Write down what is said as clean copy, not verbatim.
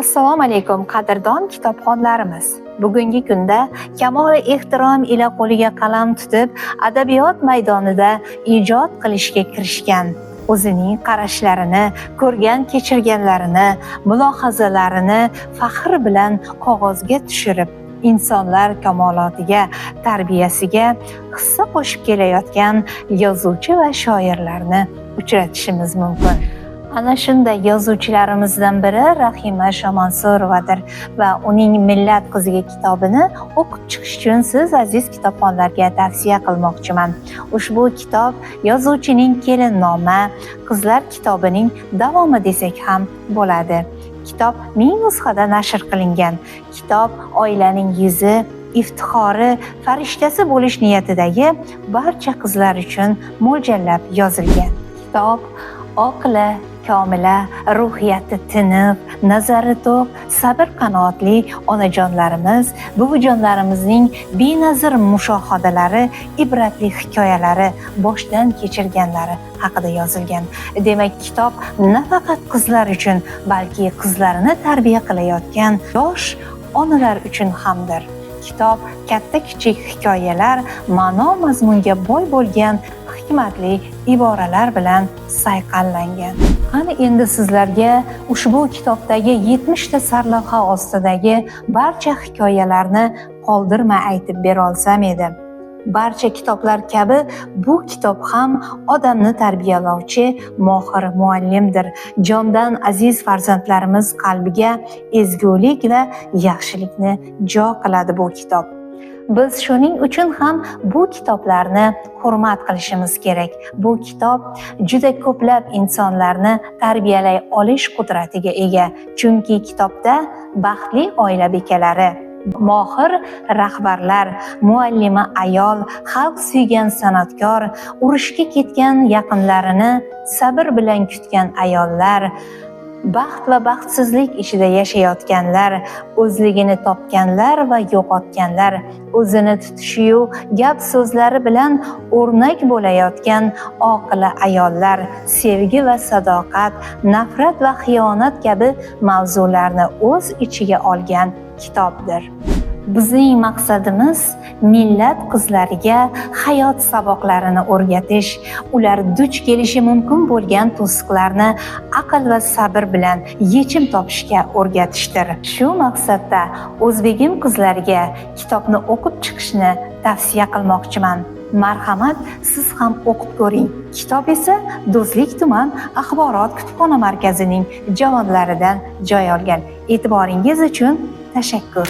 Assalomu alaykum qadrdon kitobxonlarimiz. Bugungi kunda kamol ehtirom ila qo'liga qalam tutib, adabiyot maydonida ijod qilishga kirishgan, o'zining qarashlarini, ko'rgan kechirganlarini, mulohazalarini faxr bilan qog'ozga tushirib, insonlar kamolotiga, tarbiyasiga hissa qo'shib kelayotgan yozuvchi va shoirlarni uchratishimiz mumkin. Ana shunday yozuvchilarimizdan biri Rahima Shomansurovadir va uning Millat qiziga kitobini o'qib chiqish uchun siz aziz kitobxonlarga tavsiya qilmoqchiman. Ushbu kitob yozuvchining kelinnoma, qizlar kitobining davomi desak ham bo'ladi. Kitob 1000 nusxada nashr qilingan. Kitob oilaning yuzi, iftixori, farishtasi bo'lish niyatidagi barcha qizlar uchun mo'ljallab yozilgan. Kitob oqila, komila, ruhiyati tiniq, nazari to'q, sabr qanoatli onajonlarimiz, buvijonlarimizning benazir mushohadalari, ibratli hikoyalari, boshdan kechirganlari haqida yozilgan. Demak, kitob nafaqat qizlar uchun, balki qizlarini tarbiya qilayotgan yosh onalar uchun hamdir. Kitob katta-kichik hikoyalar, ma'no mazmunga boy bo'lgan hikmatli iboralar bilan sayqallangan. Qani endi sizlarga ushbu kitobdagi 70 ta sarlavha ostidagi barcha hikoyalarni qoldirmay aytib bera olsam edi. Barcha kitoblar kabi bu kitob ham odamni tarbiyalovchi mohir muallimdir. Jondan aziz farzandlarimiz qalbiga ezgulik va yaxshilikni jo qiladi bu kitob. Biz shuning uchun ham bu kitoblarni hurmat qilishimiz kerak. Bu kitob juda ko'plab insonlarni tarbiyalay olish qudratiga ega. Chunki kitobda baxtli oila bekalari, mohir rahbarlar, muallima ayol, xalq suygan san'atkor, urushga ketgan yaqinlarini sabr bilan kutgan ayollar, baxt va baxtsizlik ichida yashayotganlar, o'zligini topganlar va yo'qotganlar, o'zini tutishiyu gap so'zlari bilan o'rnak bo'layotgan oqila ayollar, sevgi va sadoqat, nafrat va xiyonat kabi mavzularni o'z ichiga olgan kitobdir. Bizning maqsadimiz millat qizlariga hayot saboqlarini o'rgatish, ular duch kelishi mumkin bo'lgan to'siqlarni aql va sabr bilan yechim topishga o'rgatishdir. Shu maqsadda o'zbegim qizlariga kitobni o'qib chiqishni tavsiya qilmoqchiman. Marhamat, siz ham o'qib ko'ring. Kitob esa Do'stlik tuman axborot kutubxona markazining javonlaridan joy olgan. E'tiboringiz uchun tashakkur.